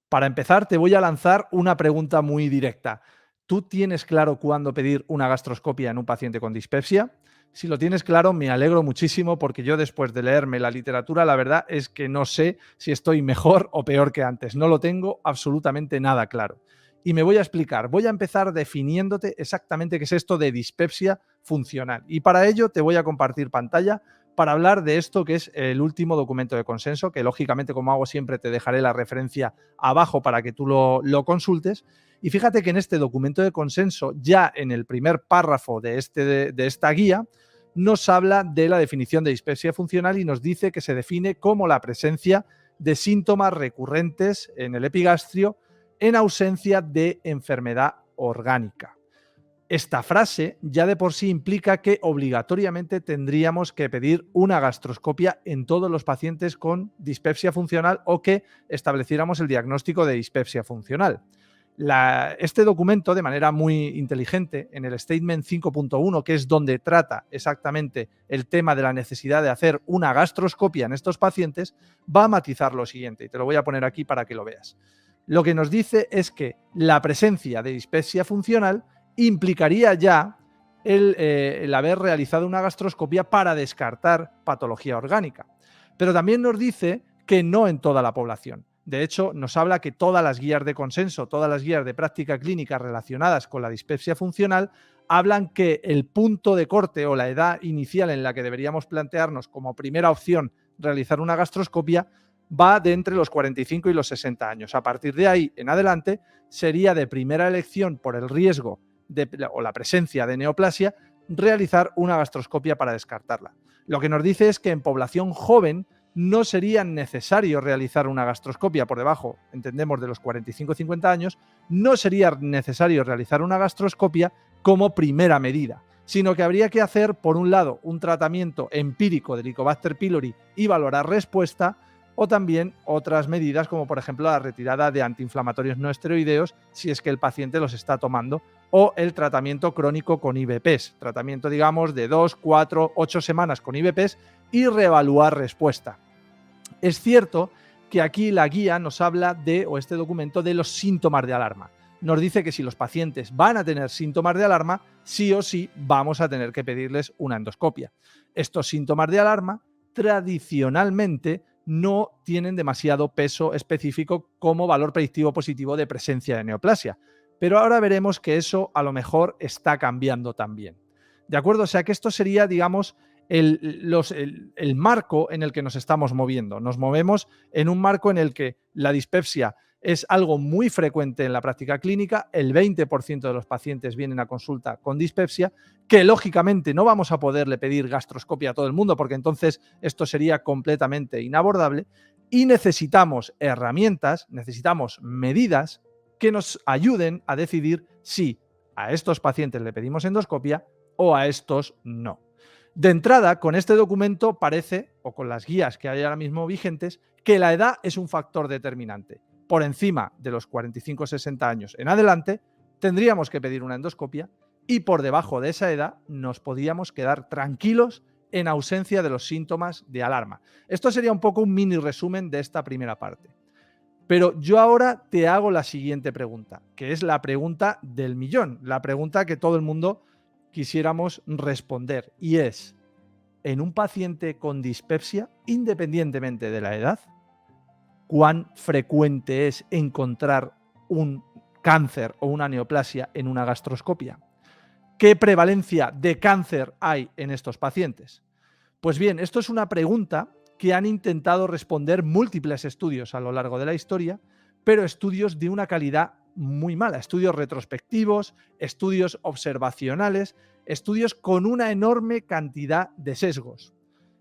Para empezar, te voy a lanzar una pregunta muy directa. ¿Tú tienes claro cuándo pedir una gastroscopia en un paciente con dispepsia? Si lo tienes claro, me alegro muchísimo porque yo después de leerme la literatura, la verdad es que no sé si estoy mejor o peor que antes. No lo tengo absolutamente nada claro. Y me voy a explicar. Voy a empezar definiéndote exactamente qué es esto de dispepsia funcional. Y para ello te voy a compartir pantalla para hablar de esto que es el último documento de consenso, que lógicamente, como hago siempre, te dejaré la referencia abajo para que tú lo consultes. Y fíjate que en este documento de consenso, ya en el primer párrafo de esta guía, nos habla de la definición de dispepsia funcional y nos dice que se define como la presencia de síntomas recurrentes en el epigastrio en ausencia de enfermedad orgánica. Esta frase ya de por sí implica que obligatoriamente tendríamos que pedir una gastroscopia en todos los pacientes con dispepsia funcional o que estableciéramos el diagnóstico de dispepsia funcional. Este documento, de manera muy inteligente, en el Statement 5.1, que es donde trata exactamente el tema de la necesidad de hacer una gastroscopia en estos pacientes, va a matizar lo siguiente, y te lo voy a poner aquí para que lo veas. Lo que nos dice es que la presencia de dispepsia funcional implicaría ya el haber realizado una gastroscopia para descartar patología orgánica. Pero también nos dice que no en toda la población. De hecho, nos habla que todas las guías de consenso, todas las guías de práctica clínica relacionadas con la dispepsia funcional, hablan que el punto de corte o la edad inicial en la que deberíamos plantearnos como primera opción realizar una gastroscopia va de entre los 45 y los 60 años. A partir de ahí en adelante sería de primera elección por el riesgo o la presencia de neoplasia realizar una gastroscopia para descartarla. Lo que nos dice es que en población joven no sería necesario realizar una gastroscopia por debajo, entendemos, de los 45-50 años, no sería necesario realizar una gastroscopia como primera medida, sino que habría que hacer, por un lado, un tratamiento empírico de Helicobacter pylori y valorar respuesta, o también otras medidas como por ejemplo la retirada de antiinflamatorios no esteroideos si es que el paciente los está tomando, o el tratamiento crónico con IVPs, tratamiento digamos de 2, 4, 8 semanas con IVPs y reevaluar respuesta. Es cierto que aquí la guía nos habla o este documento, de los síntomas de alarma. Nos dice que si los pacientes van a tener síntomas de alarma, sí o sí vamos a tener que pedirles una endoscopia. Estos síntomas de alarma tradicionalmente no tienen demasiado peso específico como valor predictivo positivo de presencia de neoplasia. Pero ahora veremos que eso a lo mejor está cambiando también. ¿De acuerdo? O sea que esto sería, digamos, el marco en el que nos estamos moviendo. Nos movemos en un marco en el que la dispepsia es algo muy frecuente en la práctica clínica, el 20% de los pacientes vienen a consulta con dispepsia, que lógicamente no vamos a poderle pedir gastroscopia a todo el mundo porque entonces esto sería completamente inabordable, y necesitamos herramientas, necesitamos medidas que nos ayuden a decidir si a estos pacientes le pedimos endoscopia o a estos no. De entrada, con este documento parece, o con las guías que hay ahora mismo vigentes, que la edad es un factor determinante. Por encima de los 45-60 años en adelante, tendríamos que pedir una endoscopia y por debajo de esa edad nos podíamos quedar tranquilos en ausencia de los síntomas de alarma. Esto sería un poco un mini resumen de esta primera parte. Pero yo ahora te hago la siguiente pregunta, que es la pregunta del millón, la pregunta que todo el mundo quisiéramos responder, y es: en un paciente con dispepsia, independientemente de la edad, ¿cuán frecuente es encontrar un cáncer o una neoplasia en una gastroscopia? ¿Qué prevalencia de cáncer hay en estos pacientes? Pues bien, esto es una pregunta que han intentado responder múltiples estudios a lo largo de la historia, pero estudios de una calidad muy mala, estudios retrospectivos, estudios observacionales, estudios con una enorme cantidad de sesgos.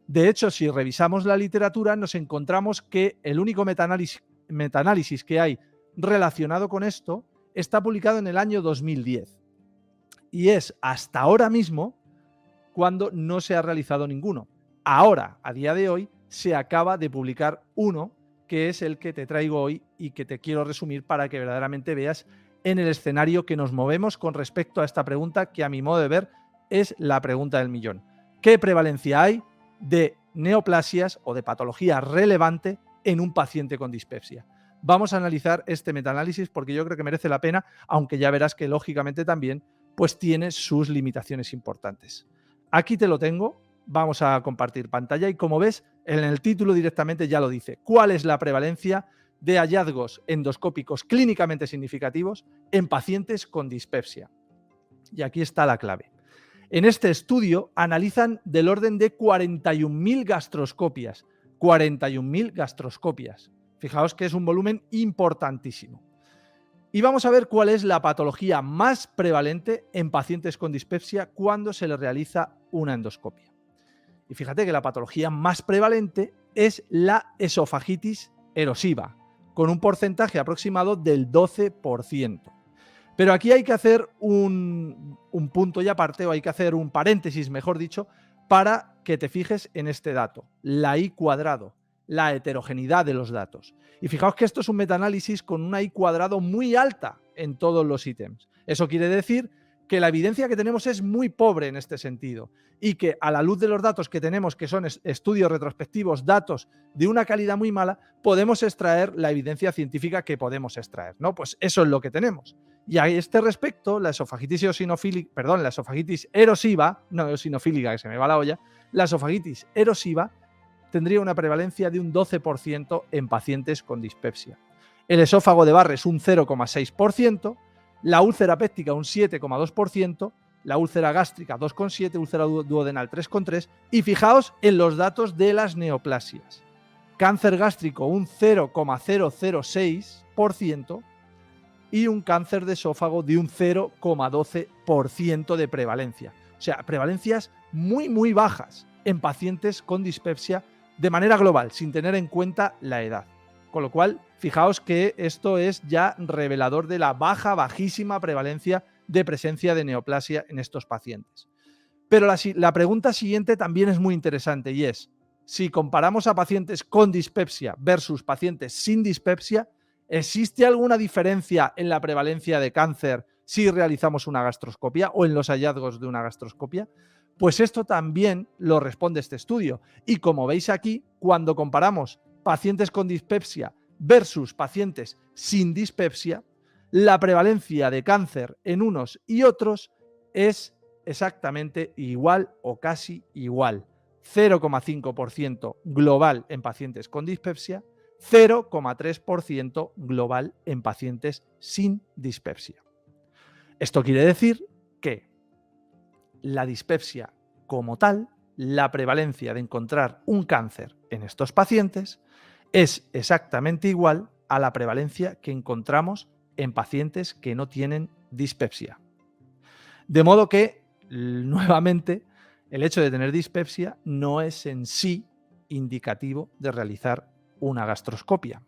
De hecho, si revisamos la literatura, nos encontramos que el único metaanálisis que hay relacionado con esto está publicado en el año 2010. Y es hasta ahora mismo cuando no se ha realizado ninguno. Ahora, a día de hoy, se acaba de publicar uno, que es el que te traigo hoy y que te quiero resumir para que verdaderamente veas en el escenario que nos movemos con respecto a esta pregunta, que a mi modo de ver es la pregunta del millón. ¿Qué prevalencia hay de neoplasias o de patología relevante en un paciente con dispepsia? vamos a analizar este metaanálisis porque yo creo que merece la pena, aunque ya verás que lógicamente también pues tiene sus limitaciones importantes. Aquí te lo tengo, vamos a compartir pantalla y como ves en el título directamente ya lo dice. ¿Cuál es la prevalencia de hallazgos endoscópicos clínicamente significativos en pacientes con dispepsia? Y aquí está la clave. En este estudio analizan del orden de 41.000 gastroscopias. 41.000 gastroscopias. Fijaos que es un volumen importantísimo. Y vamos a ver cuál es la patología más prevalente en pacientes con dispepsia cuando se les realiza una endoscopia. Y fíjate que la patología más prevalente es la esofagitis erosiva, con un porcentaje aproximado del 12%. Pero aquí hay que hacer un punto y aparte, o hay que hacer un paréntesis, mejor dicho, para que te fijes en este dato, la I cuadrado, la heterogeneidad de los datos. Y fijaos que esto es un metaanálisis con una I cuadrado muy alta en todos los ítems. Eso quiere decir que la evidencia que tenemos es muy pobre en este sentido y que a la luz de los datos que tenemos, que son estudios retrospectivos, datos de una calidad muy mala, podemos extraer la evidencia científica que podemos extraer, ¿no? Pues eso es lo que tenemos. Y a este respecto, la esofagitis erosiva, no eosinofílica, que se me va la olla, la esofagitis erosiva tendría una prevalencia de un 12% en pacientes con dispepsia. El esófago de Barres un 0,6%, la úlcera péptica un 7,2%, la úlcera gástrica 2,7%, úlcera duodenal 3,3%, y fijaos en los datos de las neoplasias. Cáncer gástrico un 0,006% y un cáncer de esófago de un 0,12% de prevalencia. O sea, prevalencias muy, muy bajas en pacientes con dispepsia de manera global, sin tener en cuenta la edad. Con lo cual, fijaos que esto es ya revelador de la bajísima prevalencia de presencia de neoplasia en estos pacientes. Pero la pregunta siguiente también es muy interesante y es, si comparamos a pacientes con dispepsia versus pacientes sin dispepsia, ¿existe alguna diferencia en la prevalencia de cáncer si realizamos una gastroscopia o en los hallazgos de una gastroscopia? Pues esto también lo responde este estudio. Y como veis aquí, cuando comparamos pacientes con dispepsia versus pacientes sin dispepsia, la prevalencia de cáncer en unos y otros es exactamente igual o casi igual. 0,5% global en pacientes con dispepsia, 0,3% global en pacientes sin dispepsia. Esto quiere decir que la dispepsia como tal, la prevalencia de encontrar un cáncer en estos pacientes es exactamente igual a la prevalencia que encontramos en pacientes que no tienen dispepsia. De modo que, nuevamente, el hecho de tener dispepsia no es en sí indicativo de realizar una gastroscopia.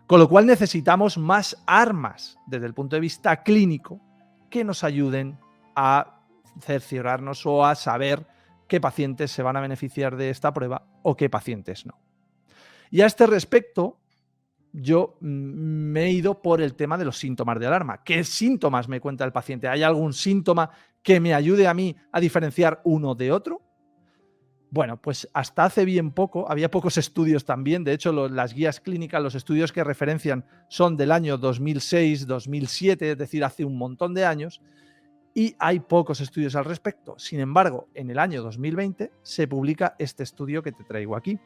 Con lo cual necesitamos más armas desde el punto de vista clínico que nos ayuden a cerciorarnos o a saber qué pacientes se van a beneficiar de esta prueba o qué pacientes no. Y a este respecto, yo me he ido por el tema de los síntomas de alarma. ¿Qué síntomas me cuenta el paciente? ¿Hay algún síntoma que me ayude a mí a diferenciar uno de otro? Bueno, pues hasta hace bien poco, había pocos estudios también, de hecho las guías clínicas, los estudios que referencian son del año 2006, 2007, es decir, hace un montón de años, y hay pocos estudios al respecto. Sin embargo, en el año 2020 se publica este estudio que te traigo aquí,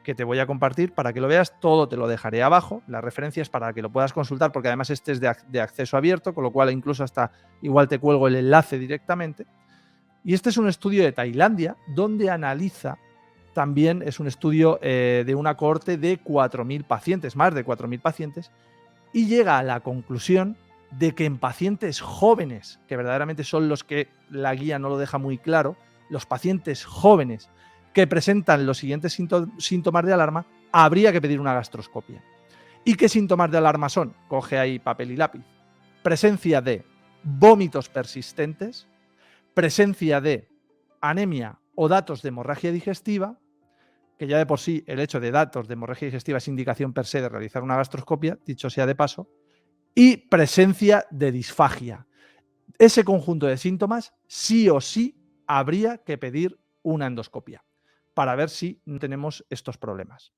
que te voy a compartir para que lo veas, todo te lo dejaré abajo, las referencias para que lo puedas consultar, porque además este es de acceso abierto, con lo cual incluso hasta igual te cuelgo el enlace directamente. Y este es un estudio de Tailandia, donde analiza, también es un estudio de una cohorte de 4.000 pacientes, más de 4.000 pacientes, y llega a la conclusión de que en pacientes jóvenes, que verdaderamente son los que la guía no lo deja muy claro, los pacientes jóvenes que presentan los siguientes síntomas de alarma, habría que pedir una gastroscopia. ¿Y qué síntomas de alarma son? Coge ahí papel y lápiz. Presencia de vómitos persistentes, presencia de anemia o datos de hemorragia digestiva, que ya de por sí el hecho de datos de hemorragia digestiva es indicación per se de realizar una gastroscopia, dicho sea de paso, y presencia de disfagia. Ese conjunto de síntomas sí o sí habría que pedir una endoscopia para ver si no tenemos estos problemas.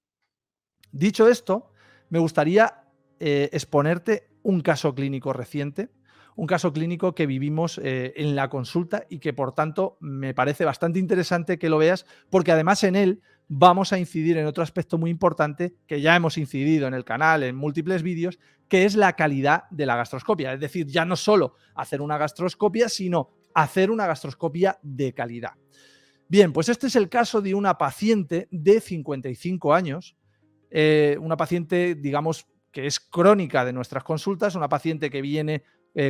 Dicho esto, me gustaría exponerte un caso clínico reciente, un caso clínico que vivimos en la consulta y que, por tanto, me parece bastante interesante que lo veas, porque además en él vamos a incidir en otro aspecto muy importante que ya hemos incidido en el canal en múltiples vídeos, que es la calidad de la gastroscopia. Es decir, ya no solo hacer una gastroscopia, sino hacer una gastroscopia de calidad. Bien, pues este es el caso de una paciente de 55 años, una paciente, digamos, que es crónica de nuestras consultas, una paciente que viene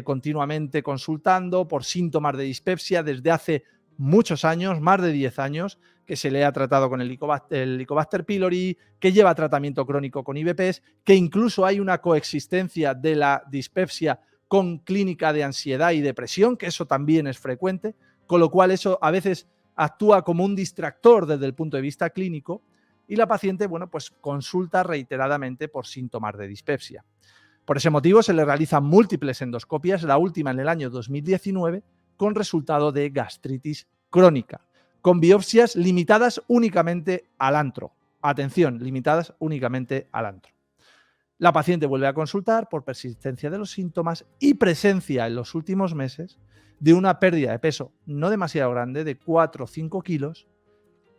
continuamente consultando por síntomas de dispepsia desde hace muchos años, más de 10 años, que se le ha tratado con el Helicobacter pylori, que lleva tratamiento crónico con IVPs, que incluso hay una coexistencia de la dispepsia con clínica de ansiedad y depresión, que eso también es frecuente, con lo cual eso a veces actúa como un distractor desde el punto de vista clínico, y la paciente, bueno, pues consulta reiteradamente por síntomas de dispepsia. Por ese motivo se le realizan múltiples endoscopias, la última en el año 2019, con resultado de gastritis crónica, con biopsias limitadas únicamente al antro. Atención, limitadas únicamente al antro. La paciente vuelve a consultar por persistencia de los síntomas y presencia en los últimos meses de una pérdida de peso no demasiado grande, de 4 o 5 kilos,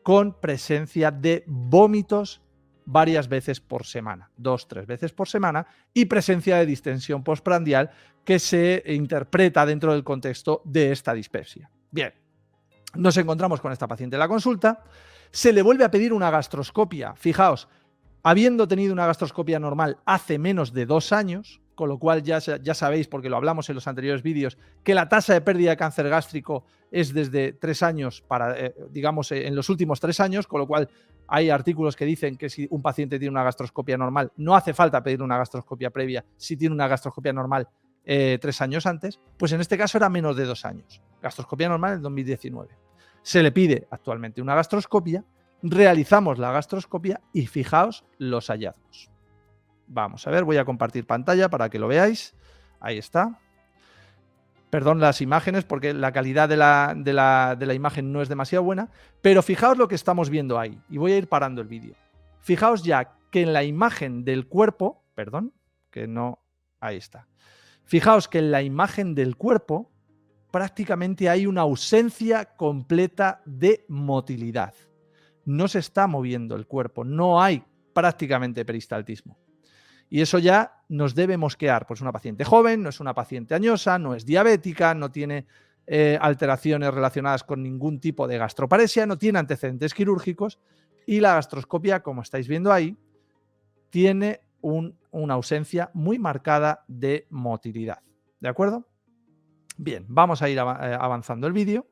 con presencia de vómitos varias veces por semana, 2-3 veces por semana, y presencia de distensión postprandial que se interpreta dentro del contexto de esta dispepsia. Bien, nos encontramos con esta paciente en la consulta, se le vuelve a pedir una gastroscopia. Fijaos, habiendo tenido una gastroscopia normal hace menos de 2 años, con lo cual ya sabéis, porque lo hablamos en los anteriores vídeos, que la tasa de pérdida de cáncer gástrico es desde 3 años para, digamos, en los últimos 3 años, con lo cual hay artículos que dicen que si un paciente tiene una gastroscopia normal, no hace falta pedir una gastroscopia previa si tiene una gastroscopia normal 3 años antes, pues en este caso era menos de 2 años. Gastroscopia normal en 2019. Se le pide actualmente una gastroscopia, realizamos la gastroscopia y fijaos los hallazgos. Vamos a ver, voy a compartir pantalla para que lo veáis. Ahí está. Perdón las imágenes porque la calidad de la imagen no es demasiado buena, pero fijaos lo que estamos viendo ahí. Y voy a ir parando el vídeo. Fijaos ya que en la imagen del cuerpo, perdón, que no, ahí está. Fijaos que en la imagen del cuerpo prácticamente hay una ausencia completa de motilidad. No se está moviendo el cuerpo, no hay prácticamente peristaltismo. Y eso ya nos debe mosquear. Pues una paciente joven, no es una paciente añosa, no es diabética, no tiene alteraciones relacionadas con ningún tipo de gastroparesia, no tiene antecedentes quirúrgicos y la gastroscopia, como estáis viendo ahí, tiene una ausencia muy marcada de motilidad. ¿De acuerdo? Bien, vamos a ir avanzando el vídeo.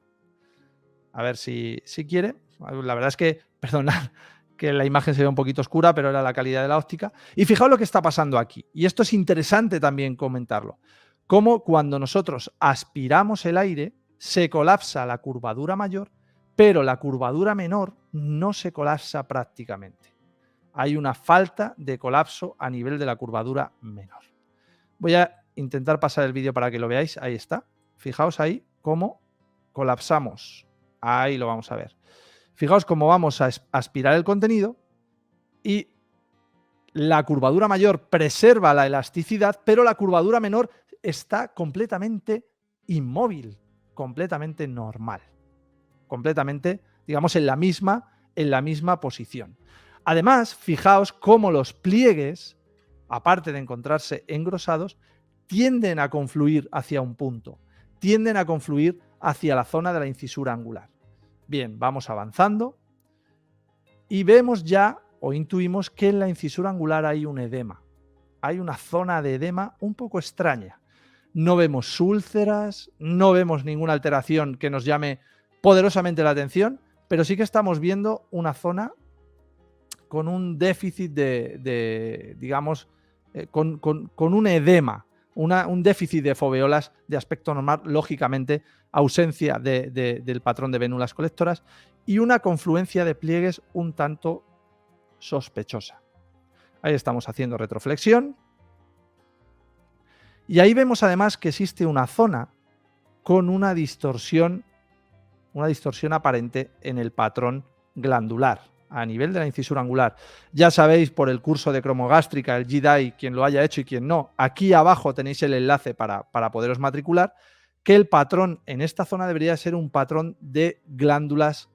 A ver si quiere. La verdad es que, perdonad, que la imagen se ve un poquito oscura, pero era la calidad de la óptica. Y fijaos lo que está pasando aquí. Y esto es interesante también comentarlo. Cómo cuando nosotros aspiramos el aire, se colapsa la curvadura mayor, pero la curvadura menor no se colapsa prácticamente. Hay una falta de colapso a nivel de la curvadura menor. Voy a intentar pasar el vídeo para que lo veáis. Ahí está. Fijaos ahí cómo colapsamos. Ahí lo vamos a ver. Fijaos cómo vamos a aspirar el contenido y la curvadura mayor preserva la elasticidad, pero la curvadura menor está completamente inmóvil, completamente normal, completamente, digamos, en la misma posición. Además, fijaos cómo los pliegues, aparte de encontrarse engrosados, tienden a confluir hacia un punto, tienden a confluir hacia la zona de la incisura angular. Bien, vamos avanzando y vemos ya o intuimos que en la incisura angular hay un edema. Hay una zona de edema un poco extraña. No vemos úlceras, no vemos ninguna alteración que nos llame poderosamente la atención, pero sí que estamos viendo una zona con un déficit digamos, con un edema, un déficit de foveolas de aspecto normal, lógicamente ausencia del patrón de vénulas colectoras y una confluencia de pliegues un tanto sospechosa. Ahí estamos haciendo retroflexión y ahí vemos además que existe una zona con una distorsión aparente en el patrón glandular. a nivel de la incisura angular. Ya sabéis por el curso de cromogástrica, el GDI, quien lo haya hecho y quien no, aquí abajo tenéis el enlace para poderos matricular, que el patrón en esta zona debería ser un patrón de glándulas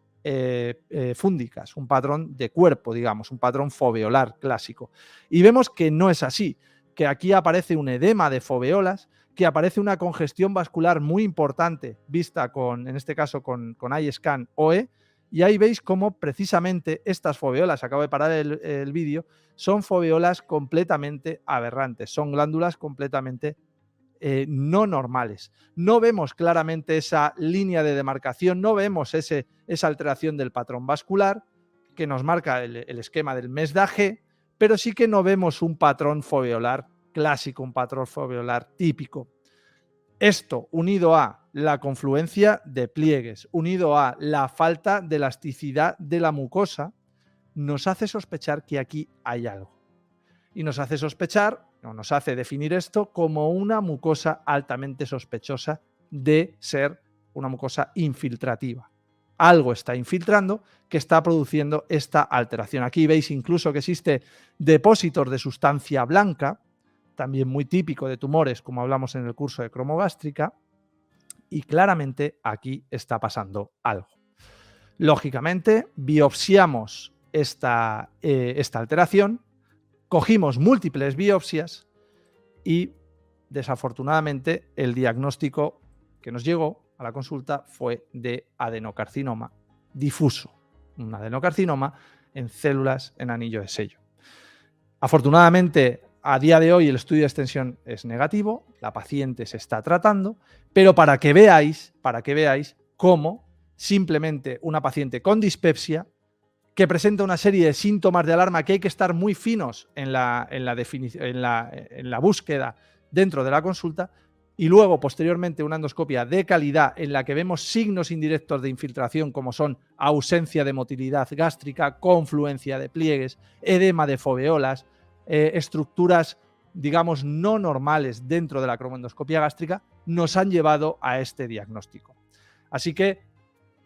fúndicas, un patrón de cuerpo, digamos, un patrón foveolar clásico. Y vemos que no es así, que aquí aparece un edema de foveolas, que aparece una congestión vascular muy importante, vista en este caso con iScan OE, y ahí veis cómo precisamente estas foveolas, acabo de parar el vídeo, son foveolas completamente aberrantes, son glándulas completamente no normales. No vemos claramente esa línea de demarcación, no vemos esa alteración del patrón vascular que nos marca el esquema del mes de AG, pero sí que no vemos un patrón foveolar clásico, un patrón foveolar típico. Esto, unido a la confluencia de pliegues, unido a la falta de elasticidad de la mucosa, nos hace sospechar que aquí hay algo. Y nos hace sospechar, o nos hace definir esto como una mucosa altamente sospechosa de ser una mucosa infiltrativa. Algo está infiltrando que está produciendo esta alteración. Aquí veis incluso que existe depósitos de sustancia blanca, también muy típico de tumores, como hablamos en el curso de cromogástrica, y claramente aquí está pasando algo. Lógicamente, biopsiamos esta alteración, cogimos múltiples biopsias y, desafortunadamente, el diagnóstico que nos llegó a la consulta fue de adenocarcinoma difuso, un adenocarcinoma en células en anillo de sello. Afortunadamente, a día de hoy el estudio de extensión es negativo, la paciente se está tratando, pero para que veáis cómo simplemente una paciente con dispepsia que presenta una serie de síntomas de alarma que hay que estar muy finos en la búsqueda dentro de la consulta, y luego posteriormente una endoscopia de calidad en la que vemos signos indirectos de infiltración como son ausencia de motilidad gástrica, confluencia de pliegues, edema de foveolas, estructuras digamos no normales dentro de la cromoendoscopia gástrica, nos han llevado a este diagnóstico. Así que,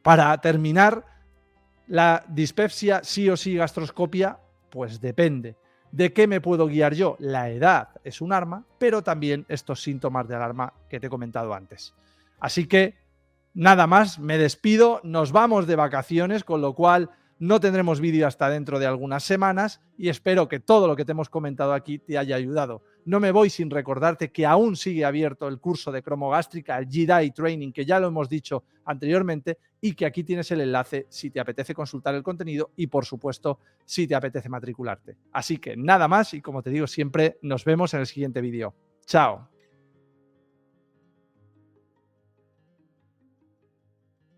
para terminar, la dispepsia sí o sí gastroscopia, pues depende. ¿De qué me puedo guiar yo? La edad es un arma, pero también estos síntomas de alarma que te he comentado antes. Así que nada más, me despido, nos vamos de vacaciones, con lo cual no tendremos vídeo hasta dentro de algunas semanas y espero que todo lo que te hemos comentado aquí te haya ayudado. No me voy sin recordarte que aún sigue abierto el curso de cromogástrica, el GDI Training, que ya lo hemos dicho anteriormente, y que aquí tienes el enlace si te apetece consultar el contenido y, por supuesto, si te apetece matricularte. Así que nada más y, como te digo siempre, nos vemos en el siguiente vídeo. ¡Chao!